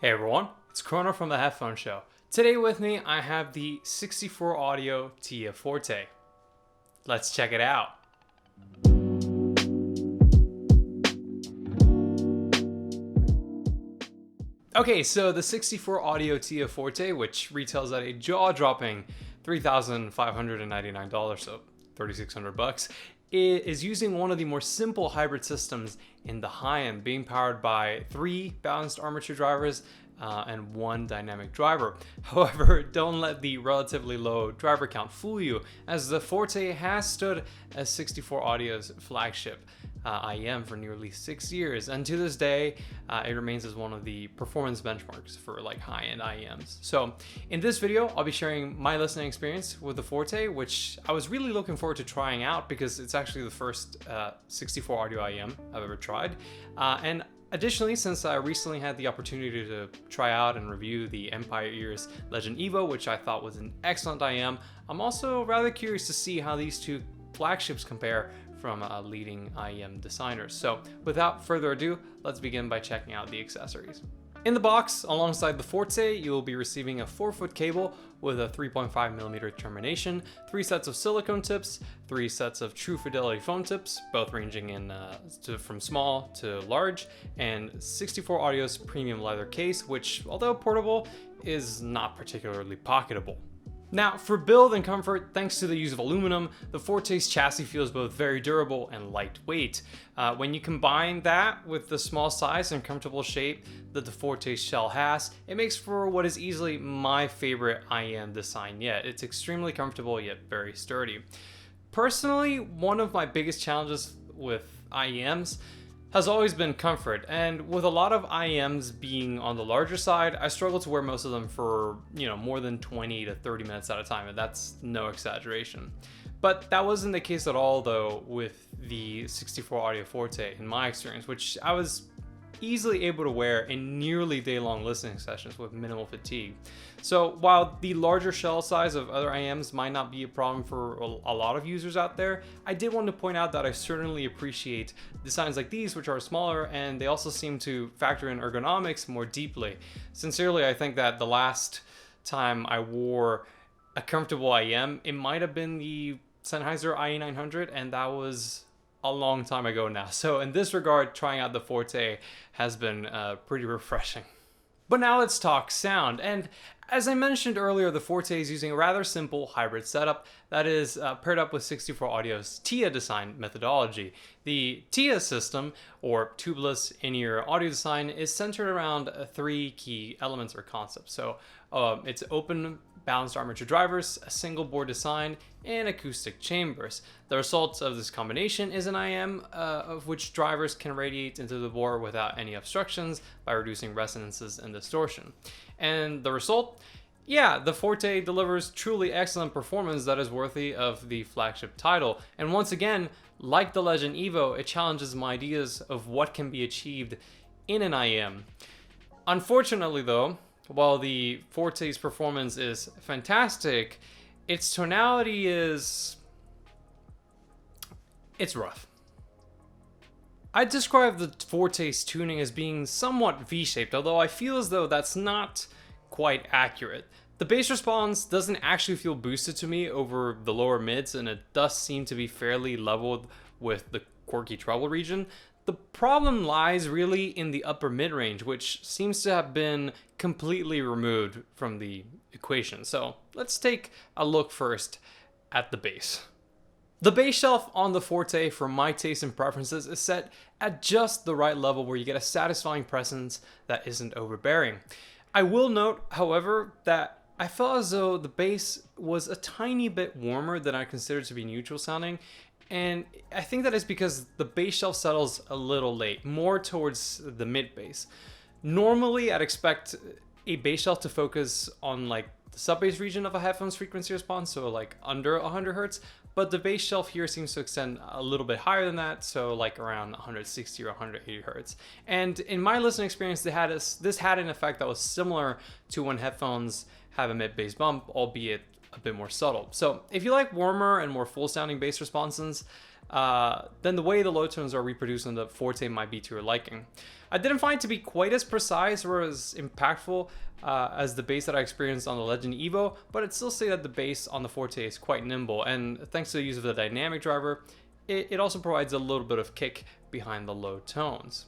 Hey everyone, it's Chrono from the Headphone Show. Today with me I have the 64 Audio Tia Fourté. Let's check it out. Okay, so the 64 Audio Tia Fourté, which retails at a jaw-dropping $3,599, so $3,600, is using one of the more simple hybrid systems in the high end, being powered by 3 balanced armature drivers and 1 dynamic driver. However, don't let the relatively low driver count fool you, as the Fourté has stood as 64 Audio's flagship IEM for nearly 6 years, and to this day it remains as one of the performance benchmarks for like high-end IEMs. So in this video I'll be sharing my listening experience with the Fourté, which I was really looking forward to trying out because it's actually the first 64 Audio IEM I've ever tried, and additionally, since I recently had the opportunity to try out and review the Empire Ears Legend Evo, which I thought was an excellent IEM, I'm also rather curious to see how these two flagships compare from leading IEM designers. So without further ado, let's begin by checking out the accessories. In the box, alongside the Fourté, you will be receiving a 4-foot cable with a 3.5mm termination, 3 sets of silicone tips, 3 sets of true fidelity foam tips, both ranging in from small to large, and 64 Audio's premium leather case, which, although portable, is not particularly pocketable. Now, for build and comfort, thanks to the use of aluminum, the Fourté's chassis feels both very durable and lightweight. When you combine that with the small size and comfortable shape that the Fourté's shell has, it makes for what is easily my favorite IEM design yet. It's extremely comfortable yet very sturdy. Personally, one of my biggest challenges with IEMs has always been comfort, and with a lot of IEMs being on the larger side, I struggle to wear most of them for, more than 20 to 30 minutes at a time, and that's no exaggeration. But that wasn't the case at all though with the 64 Audio Fourté in my experience, which I was easily able to wear in nearly day-long listening sessions with minimal fatigue. So while the larger shell size of other IEMs might not be a problem for a lot of users out there, I did want to point out that I certainly appreciate designs like these, which are smaller, and they also seem to factor in ergonomics more deeply. Sincerely, I think that the last time I wore a comfortable IEM, it might have been the Sennheiser IE900, and that was a long time ago now. So in this regard, trying out the Fourté has been pretty refreshing. But now let's talk sound. And as I mentioned earlier, the Fourté is using a rather simple hybrid setup that is paired up with 64 Audio's TIA design methodology. The TIA system, or tubeless in-ear audio design, is centered around 3 key elements or concepts. So it's open balanced armature drivers, a single board design, and acoustic chambers. The result of this combination is an IEM of which drivers can radiate into the board without any obstructions by reducing resonances and distortion. And the result? Yeah, the Fourté delivers truly excellent performance that is worthy of the flagship title. And once again, like the Legend Evo, it challenges my ideas of what can be achieved in an IEM. Unfortunately though, while the Fourté's performance is fantastic, its tonality it's rough. I'd describe the Fourté's tuning as being somewhat V-shaped, although I feel as though that's not quite accurate. The bass response doesn't actually feel boosted to me over the lower mids, and it does seem to be fairly leveled with the quirky treble region. The problem lies really in the upper mid-range, which seems to have been completely removed from the equation. So let's take a look first at the bass. The bass shelf on the Fourté, for my taste and preferences, is set at just the right level where you get a satisfying presence that isn't overbearing. I will note, however, that I felt as though the bass was a tiny bit warmer than I considered to be neutral sounding, and I think that is because the bass shelf settles a little late, more towards the mid bass. Normally, I'd expect a bass shelf to focus on like the sub-bass region of a headphone's frequency response, so like under 100 Hz, but the bass shelf here seems to extend a little bit higher than that, so like around 160 or 180 Hz. And in my listening experience, this had an effect that was similar to when headphones have a mid-bass bump, albeit a bit more subtle. So if you like warmer and more full sounding bass responses, then the way the low tones are reproduced on the Fourté might be to your liking. I didn't find it to be quite as precise or as impactful as the bass that I experienced on the Legend Evo, but I'd still say that the bass on the Fourté is quite nimble, and thanks to the use of the dynamic driver, it also provides a little bit of kick behind the low tones.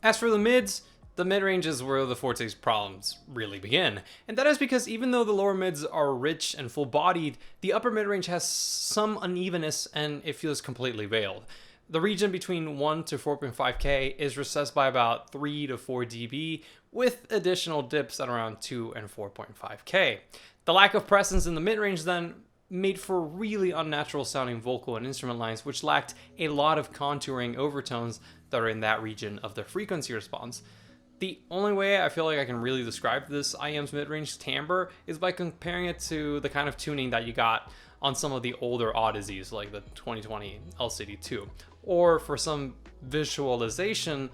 As for the mids, the mid-range is where the Fourté's problems really begin, and that is because even though the lower mids are rich and full-bodied, the upper mid-range has some unevenness and it feels completely veiled. The region between 1 to 4.5K is recessed by about 3 to 4 dB, with additional dips at around 2 and 4.5K. The lack of presence in the mid-range then made for really unnatural sounding vocal and instrument lines, which lacked a lot of contouring overtones that are in that region of the frequency response. The only way I feel like I can really describe this IEM's mid-range timbre is by comparing it to the kind of tuning that you got on some of the older Odysseys, like the 2020 LCD2, or for some visualization,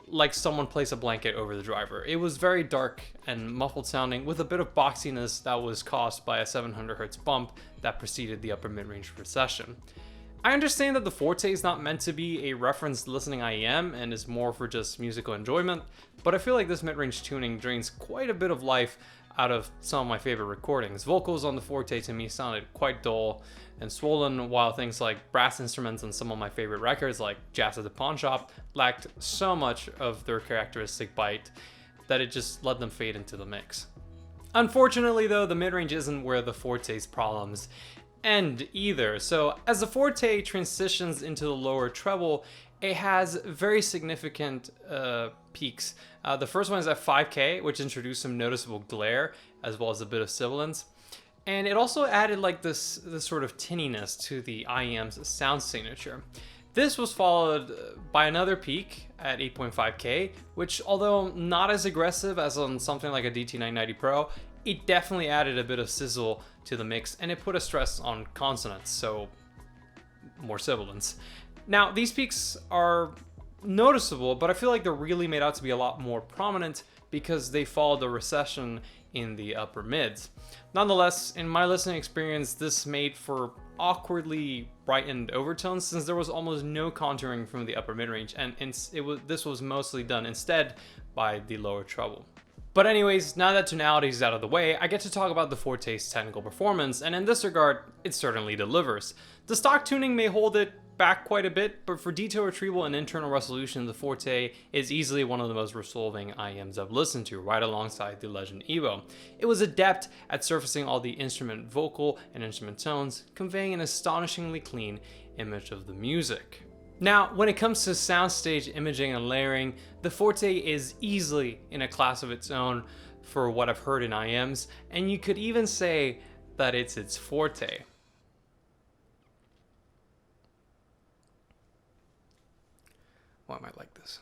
like someone placed a blanket over the driver. It was very dark and muffled sounding with a bit of boxiness that was caused by a 700 Hz bump that preceded the upper mid-range recession. I understand that the Fourté is not meant to be a reference listening IEM and is more for just musical enjoyment, but I feel like this mid-range tuning drains quite a bit of life out of some of my favorite recordings. Vocals on the Fourté to me sounded quite dull and swollen, while things like brass instruments on some of my favorite records like Jazz at the Pawn Shop lacked so much of their characteristic bite that it just let them fade into the mix. Unfortunately though, the mid-range isn't where the Fourté's problems end either. So as the Fourté transitions into the lower treble, it has very significant peaks. The first one is at 5K, which introduced some noticeable glare as well as a bit of sibilance. And it also added like this sort of tinniness to the IEM's sound signature. This was followed by another peak at 8.5K, which although not as aggressive as on something like a DT990 Pro, it definitely added a bit of sizzle to the mix and it put a stress on consonants, so more sibilance. Now, these peaks are noticeable, but I feel like they're really made out to be a lot more prominent because they followed the recession in the upper mids. Nonetheless, in my listening experience, this made for awkwardly brightened overtones since there was almost no contouring from the upper mid-range, and this was mostly done instead by the lower treble. But anyways, now that Tonality is out of the way, I get to talk about the Fourté's technical performance, and in this regard, it certainly delivers. The stock tuning may hold it back quite a bit, but for detail retrieval and internal resolution, the Fourté is easily one of the most resolving IEMs I've listened to, right alongside the Legend Evo. It was adept at surfacing all the instrument vocal and instrument tones, conveying an astonishingly clean image of the music. Now, when it comes to soundstage imaging and layering, the Fourté is easily in a class of its own for what I've heard in IEMs, and you could even say that it's its forte. Why am I like this?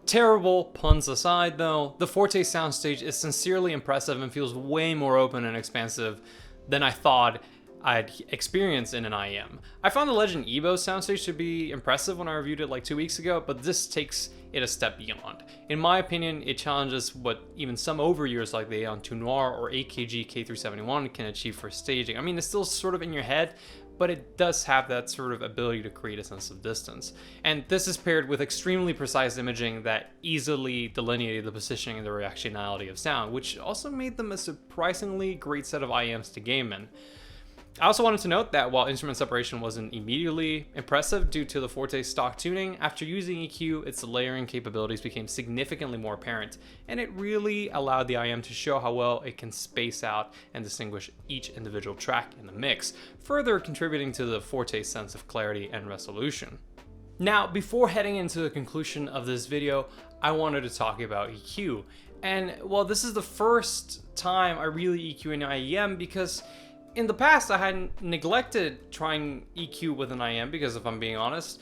Terrible puns aside though, the Fourté soundstage is sincerely impressive and feels way more open and expansive than I thought I'd experienced in an IEM. I found the Legend Evo soundstage to be impressive when I reviewed it like 2 weeks ago, but this takes it a step beyond. In my opinion, it challenges what even some overyears like the Aeon 2 Noir or AKG K371 can achieve for staging. I mean, it's still sort of in your head, but it does have that sort of ability to create a sense of distance. And this is paired with extremely precise imaging that easily delineated the positioning and the reactionality of sound, which also made them a surprisingly great set of IEMs to game in. I also wanted to note that while instrument separation wasn't immediately impressive due to the Fourté's stock tuning, after using EQ, its layering capabilities became significantly more apparent, and it really allowed the IEM to show how well it can space out and distinguish each individual track in the mix, further contributing to the Fourté's sense of clarity and resolution. Now, before heading into the conclusion of this video, I wanted to talk about EQ. And well, this is the first time I really EQ an IEM because in the past, I had neglected trying EQ with an IEM because if I'm being honest,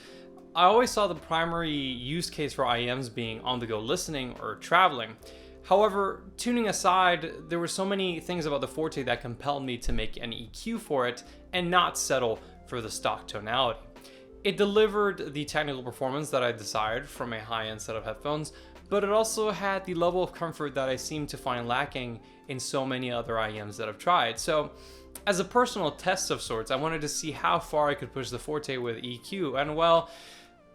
I always saw the primary use case for IEMs being on-the-go listening or traveling. However, tuning aside, there were so many things about the Fourté that compelled me to make an EQ for it and not settle for the stock tonality. It delivered the technical performance that I desired from a high-end set of headphones, but it also had the level of comfort that I seem to find lacking in so many other IEMs that I've tried. So As a personal test of sorts, I wanted to see how far I could push the Fourté with EQ, and well,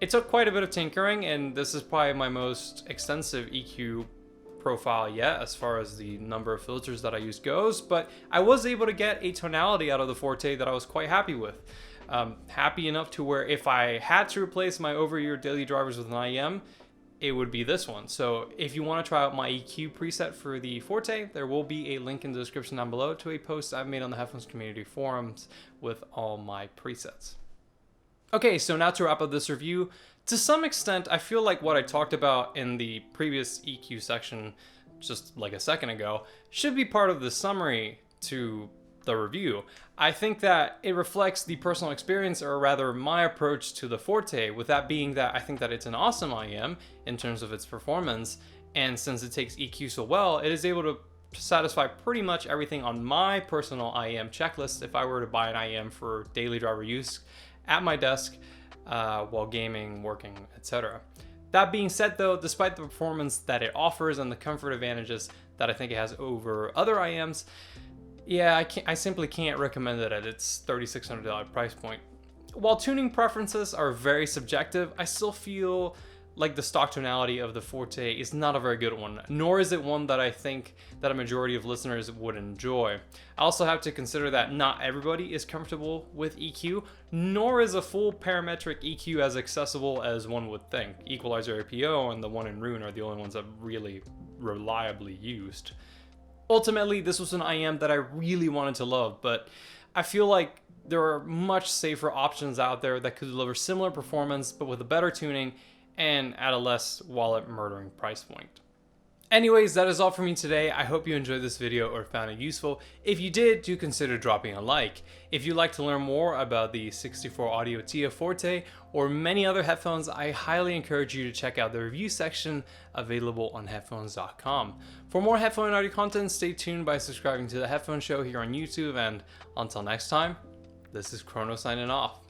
it took quite a bit of tinkering, and this is probably my most extensive EQ profile yet as far as the number of filters that I use goes, but I was able to get a tonality out of the Fourté that I was quite happy with. Happy enough to where if I had to replace my over-ear daily drivers with an IEM, it would be this one. So if you want to try out my EQ preset for the Fourté, there will be a link in the description down below to a post I've made on the Headphones community forums with all my presets. Okay, so now to wrap up this review, to some extent, I feel like what I talked about in the previous EQ section just like a second ago should be part of the summary to the review. I think that it reflects the personal experience, or rather my approach to the Fourté, with that being that I think that it's an awesome IEM in terms of its performance, and since it takes EQ so well, it is able to satisfy pretty much everything on my personal IEM checklist if I were to buy an IEM for daily driver use at my desk while gaming, working, etc. That being said though, despite the performance that it offers and the comfort advantages that I think it has over other IEMs, yeah, I simply can't recommend it at its $3,600 price point. While tuning preferences are very subjective, I still feel like the stock tonality of the Fourté is not a very good one, nor is it one that I think that a majority of listeners would enjoy. I also have to consider that not everybody is comfortable with EQ, nor is a full parametric EQ as accessible as one would think. Equalizer APO and the one in Rune are the only ones that really reliably used. Ultimately, this was an IEM that I really wanted to love, but I feel like there are much safer options out there that could deliver similar performance but with a better tuning and at a less wallet murdering price point. Anyways, that is all for me today. I hope you enjoyed this video or found it useful. If you did, do consider dropping a like. If you'd like to learn more about the 64 Audio TIA Fourté or many other headphones, I highly encourage you to check out the review section available on headphones.com. For more headphone audio content, stay tuned by subscribing to the Headphone Show here on YouTube, and until next time, this is Chrono signing off.